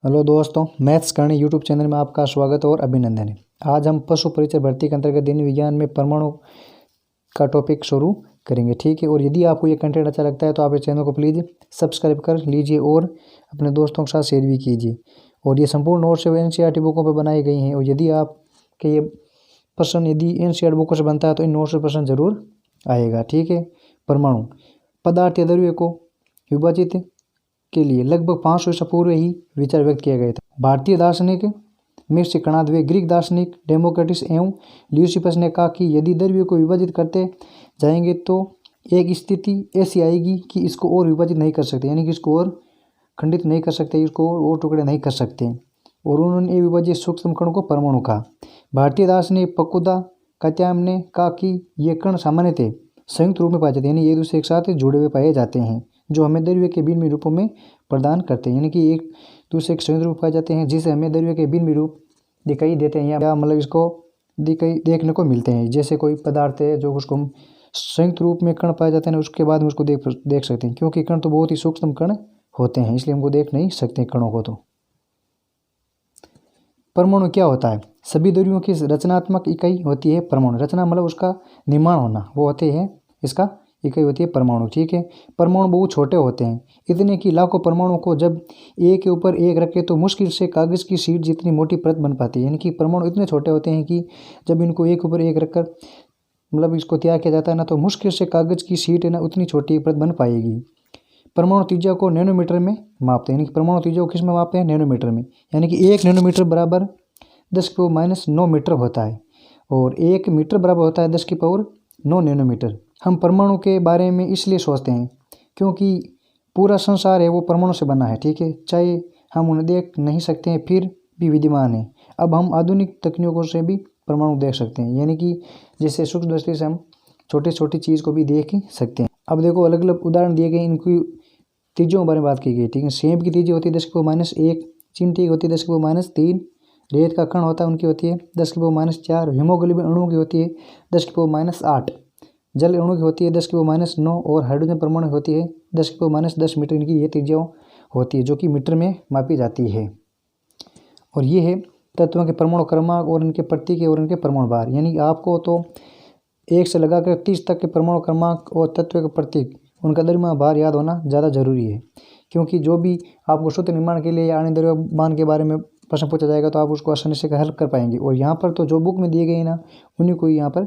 Hello दोस्तों, maths करनी YouTube channel में आपका स्वागत और अभिनंदन है। आज हम पशु परिचय भर्ती के अंतर्गत दिन विज्ञान में परमाणु का टॉपिक शुरू करेंगे, ठीक है। और यदि आपको ये कंटेंट अच्छा लगता है तो आप इस चैनल को प्लीज़ सब्सक्राइब कर लीजिए और अपने दोस्तों के साथ शेयर भी कीजिए। और ये संपूर्ण नोट्स NCERT बुकों पर बनाई गई हैं। और यदि आपके ये प्रश्न यदि NCERT बुकों से बनता है तो इन नोट्स से प्रश्न जरूर आएगा, ठीक है। परमाणु पदार्थ या द्रव्य को विभाजित के लिए लगभग 500 ईसा पूर्व ही विचार व्यक्त किया गया था। भारतीय दार्शनिक में से कणादवे ग्रीक दार्शनिक डेमोक्रेटिस एवं ल्यूसिपस ने कहा कि यदि द्रव्य को विभाजित करते जाएंगे तो एक स्थिति ऐसी आएगी कि इसको और विभाजित नहीं कर सकते, यानी कि इसको और खंडित नहीं कर सकते, इसको और टुकड़े नहीं कर सकते। और उन्होंने विभाजित सूक्ष्म कणों को परमाणु कहा। भारतीय दार्शनिक पकुदा कात्यायन ने कहा कि ये कण सामान्यतः संयुक्त रूप में पाए जाते हैं, यानी एक दूसरे के साथ जुड़े हुए पाए जाते हैं, जो हमें द्रव्य के भिन्न रूपों में प्रदान करते हैं, यानी कि एक दूसरे के संयुक्त रूप पाए जाते हैं जिससे हमें द्रव्य के भिन्न रूप दिखाई देते हैं या मतलब इसको दिखाई देखने को मिलते हैं। जैसे कोई पदार्थ है जो उसको हम संयुक्त रूप में कण पाए जाते हैं, उसके बाद हम उसको देख सकते हैं, क्योंकि कण तो बहुत ही सूक्ष्म कण होते हैं, इसलिए हमको देख नहीं सकते कणों को। तो परमाणु क्या होता है? सभी द्रव्यों की रचनात्मक इकाई होती है परमाणु। रचना मतलब उसका निर्माण होना, वो होते हैं इसका इकाई होती है परमाणु, ठीक है। परमाणु बहुत छोटे होते हैं, इतने कि लाखों परमाणुओं को जब एक के ऊपर एक रखे तो मुश्किल से कागज़ की शीट जितनी मोटी परत बन पाती है। यानी कि परमाणु इतने छोटे होते हैं कि जब इनको एक ऊपर एक रखकर मतलब इसको तैयार किया जाता है ना, तो मुश्किल से कागज़ की शीट है ना उतनी छोटी परत बन पाएगी। परमाणु त्रिज्या को नैनोमीटर में मापते हैं, यानी कि परमाणु त्रिज्या को किस में मापते हैं? नैनोमीटर में। यानी कि 1 नैनोमीटर बराबर 10⁻⁹ मीटर होता है और 1 मीटर बराबर होता है 10⁻⁹ नैनोमीटर। हम परमाणु के बारे में इसलिए सोचते हैं क्योंकि पूरा संसार है वो परमाणु से बना है, ठीक है। चाहे हम उन्हें देख नहीं सकते हैं फिर भी विद्यमान है। अब हम आधुनिक तकनीकों से भी परमाणु देख सकते हैं, यानी कि जैसे सूक्ष्म दृष्टि से हम छोटी छोटी चीज़ को भी देख सकते हैं। अब देखो अलग अलग उदाहरण दिए गए, इनकी त्रिज्यों के बारे में बात की गई, ठीक है। सेब की त्रिज्या होती है 10⁻⁴, चींटी की होती है 10⁻3, रेत का कण होता है उनकी होती है 10⁻⁴, हीमोग्लोबिन अणुओं की होती है 10⁻8, जल अणु की होती है 10⁻9 और हाइड्रोजन परमाणु की होती है 10⁻10 मीटर। इनकी ये त्रिज्या होती है जो कि मीटर में मापी जाती है। और ये है तत्वों के परमाणु क्रमांक और इनके प्रतीक और इनके परमाणु भार। यानी आपको तो 1 से लगाकर 30 तक के परमाणु क्रमांक और तत्व के प्रतीक उनका द्रव्यमान भार याद होना ज़्यादा जरूरी है, क्योंकि जो भी आपको सूत्र निर्माण के लिए या अन्य द्रव्यमान के बारे में प्रश्न पूछा जाएगा तो आप उसको आसानी से हल कर पाएंगे। और यहाँ पर तो जो बुक में दिए गए ना उन्हीं को यहाँ पर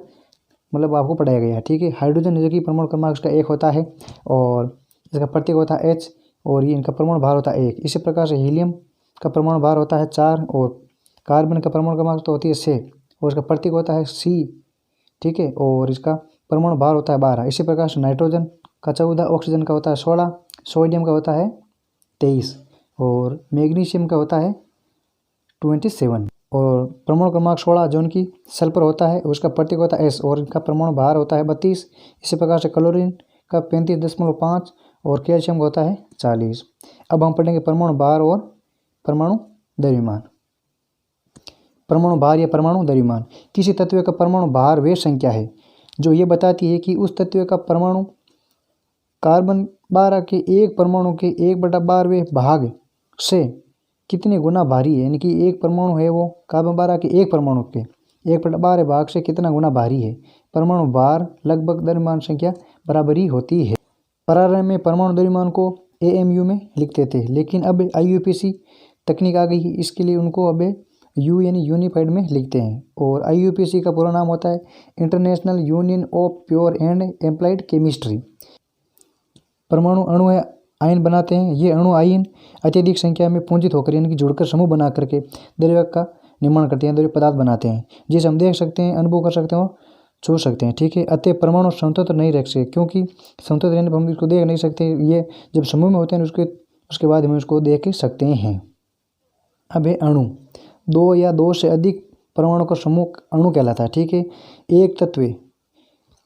मतलब आपको पढ़ाया गया है, ठीक है। हाइड्रोजन जो कि परमाणु क्रमांक इसका 1 होता है और इसका प्रतीक होता है H और ये इनका परमाणु भार होता है 1। इसी प्रकार से हीलियम का परमाणु भार होता है 4 और कार्बन का परमाणु क्रमांक तो होती है 6 और इसका प्रतीक होता है C, ठीक है। और इसका परमाणु भार होता है 12। इसी प्रकार से नाइट्रोजन का 14, ऑक्सीजन का होता है 16, सोडियम का होता है 23 और मैग्नीशियम का होता है 27। और परमाणु क्रमांक 16 जो उनकी सल्फर होता है उसका प्रतीक होता है S और इनका परमाणु भार होता है 32। इसी प्रकार से क्लोरीन का 35.5 और कैल्शियम का होता है 40। अब हम पढ़ेंगे परमाणु भार और परमाणु द्रव्यमान। परमाणु भार या परमाणु द्रव्यमान किसी तत्व का परमाणु भार वे संख्या है जो ये बताती है कि उस तत्व का परमाणु कार्बन 12 के एक परमाणु के 1/12वें भाग से कितने गुना भारी है। यानी कि एक परमाणु है वो कार्बन 12 के एक परमाणु के 1/12 भाग से कितना गुना भारी है। परमाणु भार लगभग द्रव्यमान संख्या बराबर ही होती है। प्रारंभ में परमाणु द्रव्यमान को AMU में लिखते थे, लेकिन अब IUPAC तकनीक आ गई है, इसके लिए उनको अब U यानी यूनिफाइड में लिखते हैं। और IUPAC का पूरा नाम होता है international union of pure and applied chemistry. परमाणु अणु आयन बनाते हैं। ये अणु आयन अत्यधिक संख्या में पूंजित होकर यानी कि जुड़कर समूह बना करके द्रव्य का निर्माण करते हैं, द्रव्य पदार्थ बनाते हैं जिसे हम देख सकते हैं, अनुभव कर सकते हैं और छू सकते हैं, ठीक है। अतः परमाणु स्वतंत्र नहीं रह सकते, क्योंकि स्वतंत्र रहने पर हम इसको देख नहीं सकते। ये जब समूह में होते हैं उसके बाद हम उसको देख सकते हैं। अब है अणु। 2 या 2 से अधिक परमाणु का समूह अणु कहलाता है, ठीक है। एक तत्व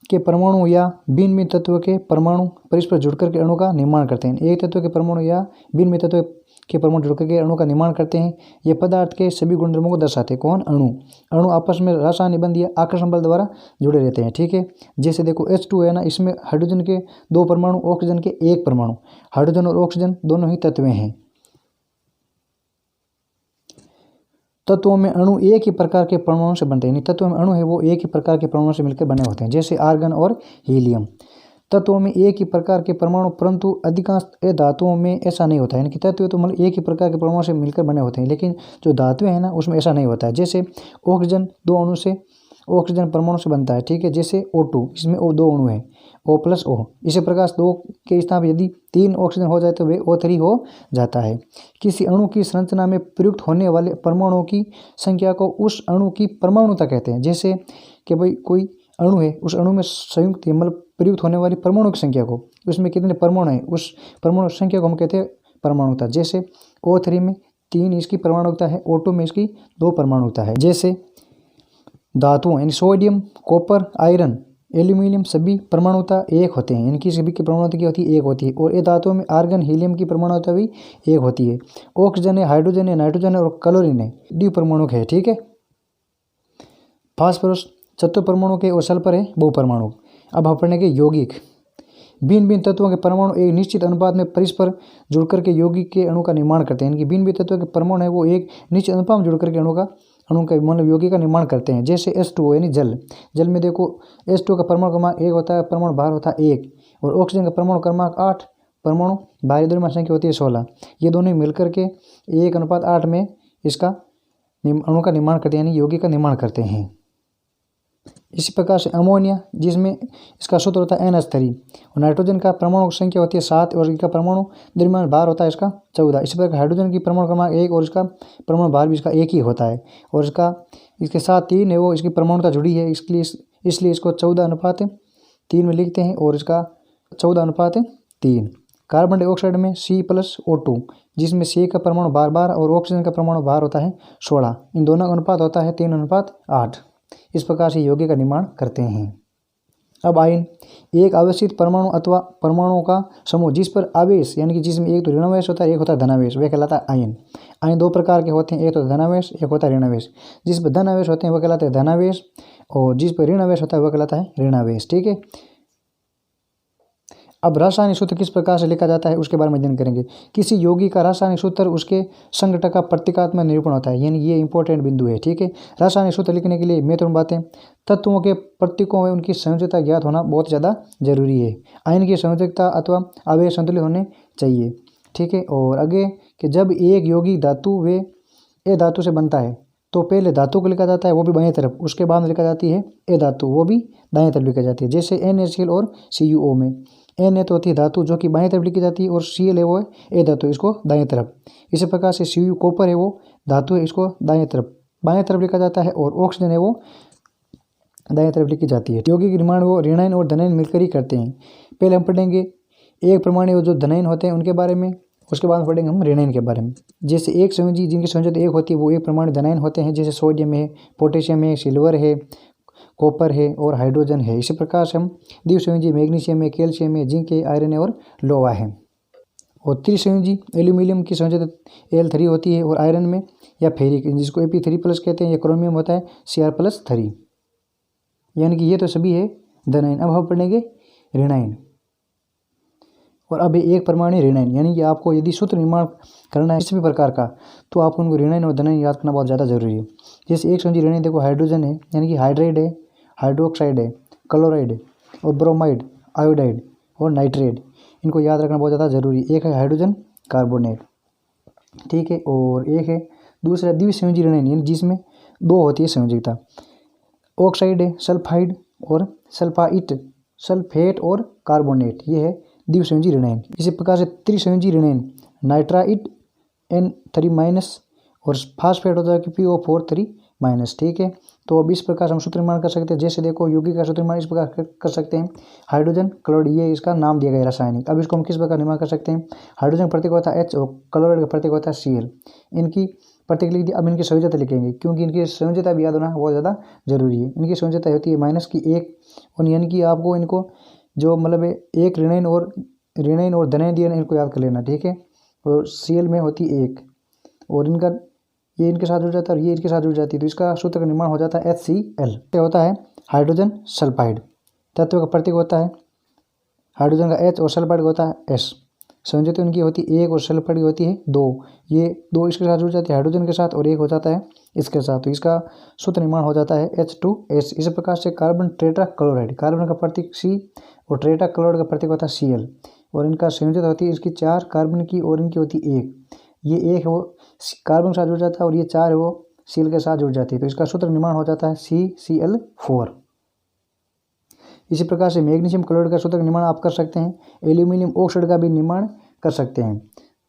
के परमाणु या भिन्न भिन्न तत्व के परमाणु परस्पर जुड़कर के अणु का निर्माण करते हैं। एक तत्व के परमाणु या भिन्न भिन्न तत्व के परमाणु जुड़कर के अणु का निर्माण करते हैं। ये पदार्थ के सभी गुणधर्मों को दर्शाते हैं। कौन? अणु। अणु आपस में रासायनिक बंध या आकर्षण बल द्वारा जुड़े रहते हैं, ठीक है। जैसे देखो H2 है ना, इसमें हाइड्रोजन के 2 परमाणु, ऑक्सीजन के 1 परमाणु। हाइड्रोजन और ऑक्सीजन दोनों ही तत्व हैं। तत्वों में अणु एक ही प्रकार के परमाणु से बनते हैं, यानी तत्वों में अणु है वो एक ही प्रकार के परमाणु से मिलकर बने होते हैं, जैसे आर्गन और हीलियम। तत्वों में एक ही प्रकार के परमाणु, परंतु अधिकांश धातुओं में ऐसा नहीं होता है, यानी कि तत्व तो मतलब एक ही प्रकार के परमाणु से मिलकर बने होते हैं, लेकिन जो धातुएं हैं ना उसमें ऐसा नहीं होता है। जैसे ऑक्सीजन दो अणु से, ऑक्सीजन परमाणु से बनता है, ठीक है, जैसे O2, इसमें दो अणु है O+O। इसी प्रकार दो के स्थान पर यदि 3 ऑक्सीजन हो जाए तो वे O3 हो जाता है। किसी अणु की संरचना में प्रयुक्त होने वाले परमाणुओं की संख्या को उस अणु की परमाणुता कहते हैं। जैसे कि भाई कोई अणु है, उस अणु में संयुक्त मतलब प्रयुक्त होने वाली परमाणु की संख्या को, उसमें कितने परमाणु हैं उस परमाणु संख्या को हम कहते हैं परमाणुता। जैसे O3 में 3 इसकी परमाणुता है, O2 में इसकी 2 परमाणुता है। जैसे धातुओं यानी सोडियम, कॉपर, आयरन, एल्यूमिनियम सभी परमाणुता एक होते हैं, इनकी सभी की परमाणुता क्या होती है, एक होती है। और ये धातुओं में आर्गन, हीलियम की परमाणुता भी एक होती है। ऑक्सीजन है, हाइड्रोजन है, नाइट्रोजन है और क्लोरीन है, द्विपरमाणुक है, ठीक है। फास्फोरस चतुर्परमाणुक है और सल्फर है बहुपरमाणुक। अब हम पढ़ेंगे यौगिक। भिन्न भिन्न तत्वों के परमाणु एक निश्चित अनुपात में परस्पर जुड़कर के यौगिक के अणु का निर्माण करते हैं। इनकी भिन्न भिन्न तत्वों के परमाणु है वो एक निश्चित अनुपात में जुड़कर के अणु का मतलब यौगिक का निर्माण करते हैं। जैसे H2O यानी जल, जल में देखो H2O का परमाणु क्रमांक 1 होता है, परमाणु भार होता है 1, और ऑक्सीजन का परमाणु क्रमांक 8, परमाणु भारी द्रव्यमान संख्या होती है 16। ये दोनों मिलकर के 1:8 में इसका अणु का निर्माण करते हैं, यानी यौगिक का निर्माण करते हैं। इसी प्रकार से अमोनिया, जिसमें इसका सूत्र होता है NH3, और नाइट्रोजन का परमाणु संख्या होती है 7 और इसका परमाणु द्रव्यमान भार होता है इसका 14। इसी प्रकार हाइड्रोजन की परमाणु क्रमांक 1 और इसका परमाणु भार भी इसका 1 ही होता है, और इसके साथ 3 है वो इसकी परमाणुता जुड़ी है, इसलिए इसको 14:3 में लिखते हैं, और इसका 14:3। कार्बन डाइऑक्साइड में C+O2, जिसमें C का परमाणु भार 12 और ऑक्सीजन का परमाणु भार होता है 16। इन दोनों का अनुपात होता है 3:8। इस प्रकार से यौगिक का निर्माण करते हैं। अब आयन, एक आवेशित परमाणु अथवा परमाणुओं का समूह जिस पर आवेश यानी कि जिसमें एक तो ऋणावेश होता है, एक होता है धनावेश, वह कहलाता है आयन। आयन दो प्रकार के होते हैं, एक तो धनावेश, एक होता है ऋणावेश। जिस पर धनावेश होते हैं वह कहलाते हैं धनावेश, और जिस पर ऋणावेश होता है वह कहलाता है ऋणावेश, ठीक है। अब रासायनिक सूत्र किस प्रकार से लिखा जाता है उसके बारे में अध्ययन करेंगे। किसी यौगिक का रासायनिक सूत्र उसके संघटक का प्रतीकात्मक निरूपण होता है, यानी ये इंपॉर्टेंट बिंदु है, ठीक है। रासायनिक सूत्र लिखने के लिए महत्वपूर्ण बातें, तत्वों के प्रतीकों में उनकी संयोजकता ज्ञात होना बहुत ज़्यादा जरूरी है। आयन की संयोजकता अथवा आवेश संतुलित होने चाहिए, ठीक है। और आगे कि जब एक यौगिक धातु व ए धातु से बनता है तो पहले धातु को लिखा जाता है वो भी बाएं तरफ, उसके बाद लिखा जाती है ए धातु, वो भी दाएं तरफ लिखी जाती है। जैसे NaCl और CuO में Na तो होती है धातु जो कि बाएं तरफ लिखी जाती है, और Cl है वो ए धातु, इसको दाएं तरफ। इसी प्रकार से Cu कॉपर है वो धातु है, इसको बाएं तरफ लिखा जाता है, और ऑक्सीजन है वो दाएं तरफ लिखी जाती है। यौगिक निर्माण वो ऋणायन और धनायन मिलकर ही करते हैं। पहले हम पढ़ेंगे एक परमाणु जो धनायन होते हैं उनके बारे में, उसके बाद पढ़ेंगे हम ऋणायन के बारे में। जैसे एक संयोजी जिनकी संयोजकता एक होती है वो एक परमाणु धनायन होते हैं, जैसे सोडियम है, पोटेशियम है, सिल्वर है, कॉपर है और हाइड्रोजन है। इसी प्रकार से हम द्विसंयोजी मैग्नीशियम है, कैल्शियम है, जिंक है, आयरन है और लोहा है। और त्रिसंयोजी एल्यूमिनियम की संयोजकता Al3 होती है, और आयरन में या फेरिक जिसको Ap3+ कहते हैं, या क्रोमियम होता है Cr+3, यानी कि ये तो सभी है धनायन। अब हम पढ़ेंगे ऋणायन। और अब एक परमाणु ऋणायन, यानी कि आपको यदि सूत्र निर्माण करना है किसी भी प्रकार का तो आपको उनको ऋणायन और धनायन याद करना बहुत ज़्यादा जरूरी है। जैसे एक संयोजी ऋणायन देखो हाइड्रोजन है, यानी कि हाइड्राइड है, हाइड्रोक्साइड है, क्लोराइड है, और ब्रोमाइड, आयोडाइड और नाइट्रेट, इनको याद रखना बहुत ज़्यादा जरूरी है। एक है हाइड्रोजन कार्बोनेट, ठीक है। और एक है दूसरा द्विसंयोजी ऋणायन, यानी जिसमें दो होती है संयोजकता, ऑक्साइड है, सल्फाइड और सल्फाइट, सल्फेट और कार्बोनेट, ये है द्विसंयोजी ऋणायन। इसी प्रकार से त्रिसंयोजी ऋणायन नाइट्राइट N3- और फास्फेट होता है PO4 3-, ठीक है। तो अब इस प्रकार से हम सूत्र निर्माण कर सकते हैं। जैसे देखो यौगिक का सूत्र निर्माण इस प्रकार कर सकते हैं, हाइड्रोजन क्लोराइड, ये इसका नाम दिया गया है रासायनिक। अब इसको हम किस प्रकार निर्माण कर सकते हैं, हाइड्रोजन प्रतीक होता है H और क्लोराइड का प्रतीक होता है Cl, इनकी प्रतीक लिख दिया। अब इनकी संयोजकता लिखेंगे, क्योंकि इनकी संयोजकता भी याद होना बहुत ज़्यादा जरूरी है। इनकी संयोजकता होती है -1, और यानी कि आपको इनको जो मतलब एक ऋणायन और धनायन दिया इनको याद कर लेना, ठीक है। और Cl में होती 1, और इनका ये इनके साथ जुड़ जाता है और ये इनके साथ जुड़ जाती है, तो इसका सूत्र का निर्माण हो जाता है HCl। क्या होता है हाइड्रोजन सल्फाइड, तत्व का प्रतीक होता है हाइड्रोजन का H और सल्फाइड का होता है S। संयोजकता इनकी होती है 1 और सल्फाइड की होती है 2, ये 2 इसके साथ जुड़ जाती है हाइड्रोजन के साथ, और एक हो जाता है इसके साथ, तो इसका सूत्र निर्माण हो जाता है H2S। इसी प्रकार से कार्बन टेट्रा क्लोराइड, कार्बन का प्रतीक C और टेट्रा क्लोराइड का प्रतीक होता है Cl, और इनका संयोजन होती है इसकी 4 कार्बन की और इनकी होती है 1। ये 1 है वो कार्बन के साथ जुड़ जाता है और ये 4 है वो Cl के साथ जुड़ जाती है, तो इसका सूत्र निर्माण हो जाता है CCl4। इसी प्रकार से मैग्नीशियम क्लोराइड का सूत्र निर्माण आप कर सकते हैं, एल्यूमिनियम ऑक्साइड का भी निर्माण कर सकते हैं,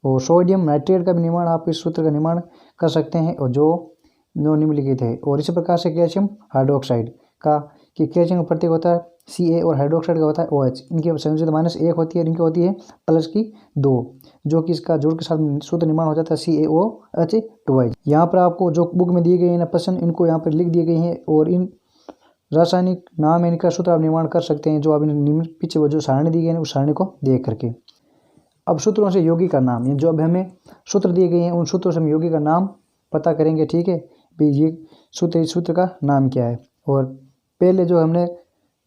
और सोडियम नाइट्रेट का भी निर्माण आप इस सूत्र का निर्माण कर सकते हैं, और जो निम्नलिखित है। और इसी प्रकार से कैल्शियम हाइड्रोक्साइड का, कि कैल्शियम का प्रतीक होता है Ca और हाइड्रोक्साइड का होता है OH। इनकी संयोजित -1 होती है और इनकी होती है +2, जो कि इसका जोड़ के साथ सूत्र निर्माण हो जाता है CaOH2। यहाँ पर आपको जो बुक में दिए गए हैं प्रश्न, इनको यहाँ पर लिख दिए गए हैं, और इन रासायनिक नाम है इनका सूत्र आप निर्माण कर सकते हैं, जो आप पीछे वो जो सारणी दी गई है उस सारणी को देख करके। अब सूत्रों से यौगिक का नाम, जो अब हमें सूत्र दिए गए हैं उन सूत्रों से हम यौगिक का नाम पता करेंगे, ठीक है भाई। ये सूत्र का नाम क्या है, और पहले जो हमने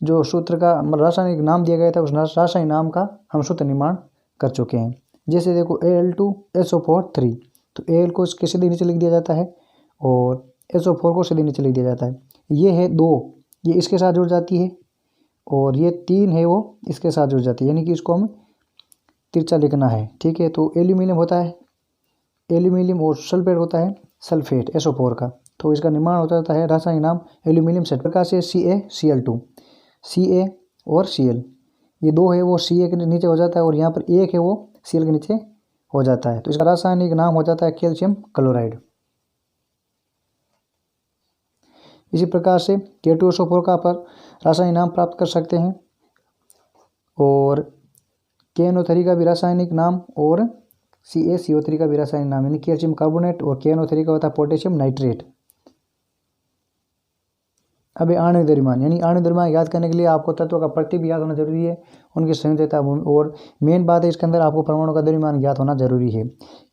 जो सूत्र का रासायनिक नाम दिया गया था उस रासायनिक नाम का हम सूत्र निर्माण कर चुके हैं। जैसे देखो Al2SO4 3, तो Al को इसके सीधे नीचे लिख दिया जाता है और SO4 को सीधे नीचे लिख दिया जाता है। ये है 2, ये इसके साथ जुड़ जाती है, और ये 3 है वो इसके साथ जुड़ जाती है, यानी कि इसको हम तिरछा लिखना है, ठीक है। तो एल्यूमिनियम होता है एल्यूमिनियम और सल्फेट होता है सल्फेट SO4 का, तो इसका निर्माण हो जाता है रासायनिक नाम एल्यूमिनियम सल्फेट। प्रकार से CaCl2, Ca और Cl, ये 2 है वो Ca के नीचे हो जाता है, और यहाँ पर 1 है वो Cl के नीचे हो जाता है, तो इसका रासायनिक नाम हो जाता है कैल्शियम क्लोराइड। इसी प्रकार से K2SO4 का पर रासायनिक नाम प्राप्त कर सकते हैं, और KNO3 का भी रासायनिक नाम, और CaCO3 का भी रासायनिक नाम, यानी कैल्शियम कार्बोनेट, और KNO3 का होता है पोटेशियम नाइट्रेट। अब आणविक द्रव्यमान, यानी आणविक द्रव्यमान याद करने के लिए आपको तत्व का प्रतीक भी याद होना जरूरी है, उनकी संयोजकता, और मेन बात है इसके अंदर आपको परमाणु का द्रव्यमान ज्ञात होना जरूरी है।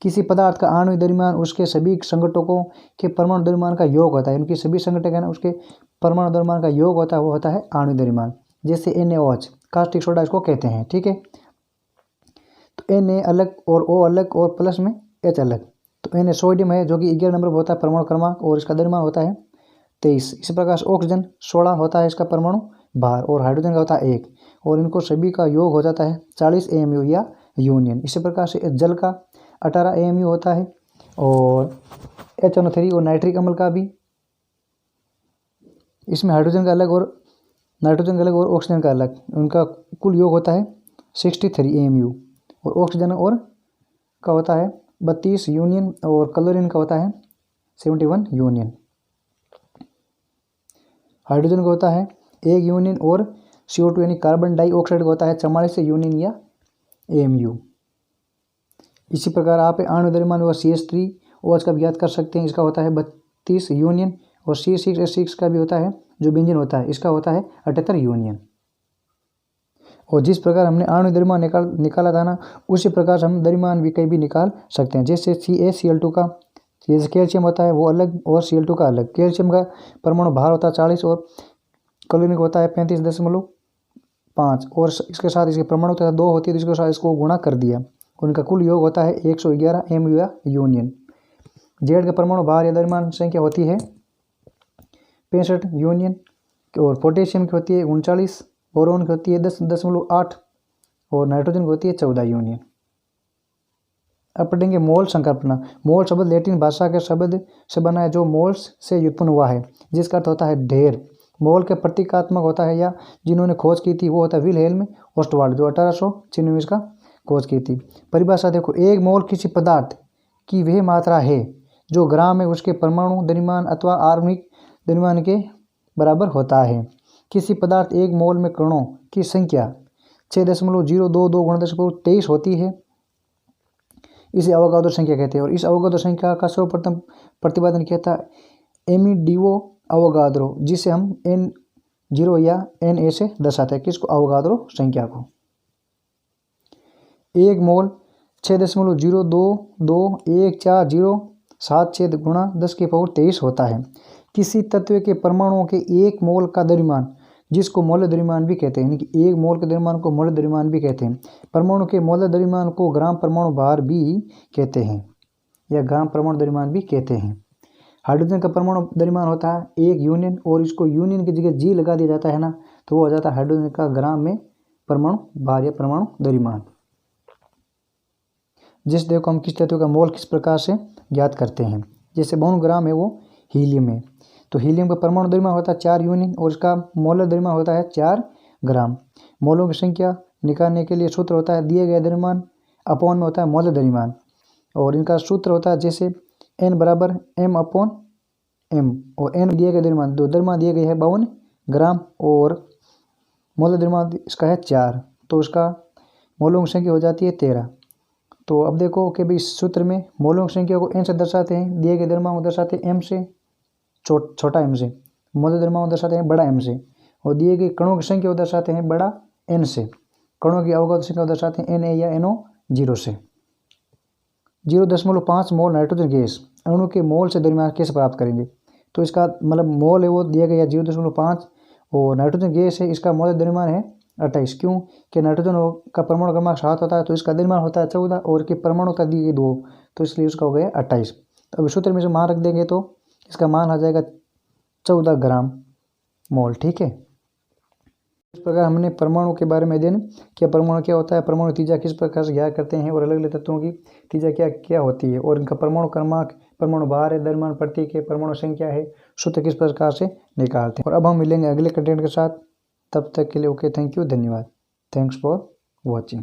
किसी पदार्थ का आणविक द्रव्यमान उसके सभी संघटकों के परमाणु द्रव्यमान का योग होता है, उनकी सभी संघटक है ना उसके परमाणु द्रव्यमान का योग होता है, वो होता है आणविक द्रव्यमान। जैसे NaOH कास्टिक सोडा इसको कहते हैं, ठीक है। तो Na अलग और O अलग और प्लस में H अलग, तो Na सोडियम है जो कि 11 नंबर पर होता है परमाणु क्रमांक, और इसका द्रव्यमान होता है 23। इसी प्रकार से ऑक्सीजन 16 होता है इसका परमाणु भार, और हाइड्रोजन का होता है 1, और इनको सभी का योग हो जाता है 40 AMU या यूनियन। इसी प्रकार से जल का 18 AMU होता है, और HNO3 और नाइट्रिक अम्ल का भी, इसमें हाइड्रोजन का अलग और नाइट्रोजन का अलग और ऑक्सीजन का अलग, उनका कुल योग होता है 63 AMU, और ऑक्सीजन और का होता है 32 यूनियन, और क्लोरीन का होता है 71 यूनियन। हाइड्रोजन का होता है 1 यूनियन, और CO2 यानी कार्बन डाइऑक्साइड का होता है 44 यूनियन या AMU। इसी प्रकार आप आणविक द्रव्यमान व CH3OH का भी याद कर सकते हैं, इसका होता है 32 यूनियन, और C6H6 का भी होता है जो बेंजीन होता है, इसका होता है 78 यूनियन। और जिस प्रकार हमने आणविक द्रव्यमान निकाला था ना, उसी प्रकार से हम द्रव्यमान भी कहीं भी निकाल सकते हैं। जैसे CaCl2 का, जैसे कैल्शियम होता है वो अलग और Cl2 का अलग, कैल्शियम का परमाणु भार होता है 40, और क्लोरीन का होता है 35.5, और इसके साथ इसके परमाणु 2 होती है, तो इसके साथ इसको गुणा कर दिया, उनका कुल योग होता है 111 AMU या यूनियन। जेड का परमाणु भार या द्रव्यमान संख्या होती है 65 यूनियन, और पोटेशियम की होती है 39, बोरोन की होती है 10.8, और नाइट्रोजन की होती है 14 यूनियन। अब पढ़ेंगे मोल संकल्पना। मोल शब्द लैटिन भाषा के शब्द से बना है, जो मोल्स से उत्पन्न हुआ है, जिसका अर्थ होता है ढेर। मोल के प्रतीकात्मक होता है, या जिन्होंने खोज की थी वो होता है विलहेल्म ओस्टवाल्ड, जो 1896 में इसका खोज की थी। परिभाषा देखो, एक मोल किसी पदार्थ की वह मात्रा है जो ग्राम में उसके परमाणु द्रव्यमान अथवा आणविक द्रव्यमान के बराबर होता है। किसी पदार्थ 1 मोल में कणों की संख्या 6.022 × 10⁻23 होती है, इसे अवोगाद्रो संख्या कहते हैं। और इस अवोगाद्रो संख्या का सर्वप्रथम प्रतिपादन किया था एमिडियो अवोगाद्रो, जिसे हम N0 या Na से दर्शाते हैं, किसको, अवोगाद्रो संख्या को। 1 मोल 6.0221407 × 10⁻23 होता है। किसी तत्व के परमाणुओं के 1 मोल का द्रव्यमान, जिसको मौल्य द्रव्यमान भी कहते हैं, यानी कि 1 मोल के द्रव्यमान को मौल्य द्रव्यमान भी कहते हैं। परमाणु के मौल्य द्रव्यमान को ग्राम परमाणु भार भी कहते हैं, या ग्राम परमाणु द्रव्यमान भी कहते हैं। हाइड्रोजन का परमाणु द्रव्यमान होता है 1 यूनियन, और इसको यूनियन की जगह जी लगा दिया जाता है ना, तो वो हो जाता है हाइड्रोजन का ग्राम में परमाणु भार या परमाणु द्रव्यमान। जिस देखो हम किस तत्व का मोल किस प्रकार से ज्ञात करते हैं। जैसे 52 ग्राम है वो हीलियम है, तो हीलियम का परमाणु द्रव्यमान होता है 4 यूनियन और इसका मोलर द्रव्यमान होता है 4 ग्राम। मोलों की संख्या निकालने के लिए सूत्र होता है दिए गए द्रव्यमान अपॉन में होता है मोलर द्रव्यमान, और इनका सूत्र होता है जैसे n बराबर m अपॉन m, और n दिए गए द्रव्यमान द्रव्यमान दिए गए है 52 ग्राम और मोलर द्रव्यमान इसका है 4, तो इसका मोलों की संख्या हो जाती है 13। तो अब देखो कि भाई इस सूत्र में मोलों की संख्या को n से दर्शाते हैं, दिए गए द्रव्यमान को दर्शाते हैं m से, छोटा m से, मोलर द्रव्यमान को दर्शाते हैं बड़ा M से, और दिए गए कणों की संख्या को दर्शाते हैं बड़ा N से। कणों की अवगात संख्या को दर्शाते हैं Na या NO0 से। 0.5 मोल नाइट्रोजन गैस अणु के मोल से द्रव्यमान कैसे प्राप्त करेंगे। तो इसका मतलब मोल है वो दिया गया 0.5, और नाइट्रोजन गैस है इसका मोल द्रव्यमान है 28। क्यों कि नाइट्रोजन का परमाणु क्रमांक 7 होता है, तो इसका द्रव्यमान होता है 14, और कि परमाणु का दी गई 2, तो इसलिए उसका हो गया 28। तो अब सूत्र में से मान रख देंगे तो इसका मान आ जाएगा 14 ग्राम मोल। ठीक है, इस प्रकार हमने परमाणु के बारे में अध्ययन किया। परमाणु क्या होता है, परमाणु तीजा किस प्रकार से ज्ञात करते हैं, और अलग अलग तत्वों की तीजा क्या क्या होती है, और इनका परमाणु क्रमांक, परमाणु भार है, द्रव्यमान प्रतीक है, परमाणु संख्या है, सूत्र किस प्रकार से निकालते हैं। और अब हम मिलेंगे अगले कंटेंट के साथ, तब तक के लिए ओके, थैंक यू, धन्यवाद, थैंक्स फॉर वॉचिंग।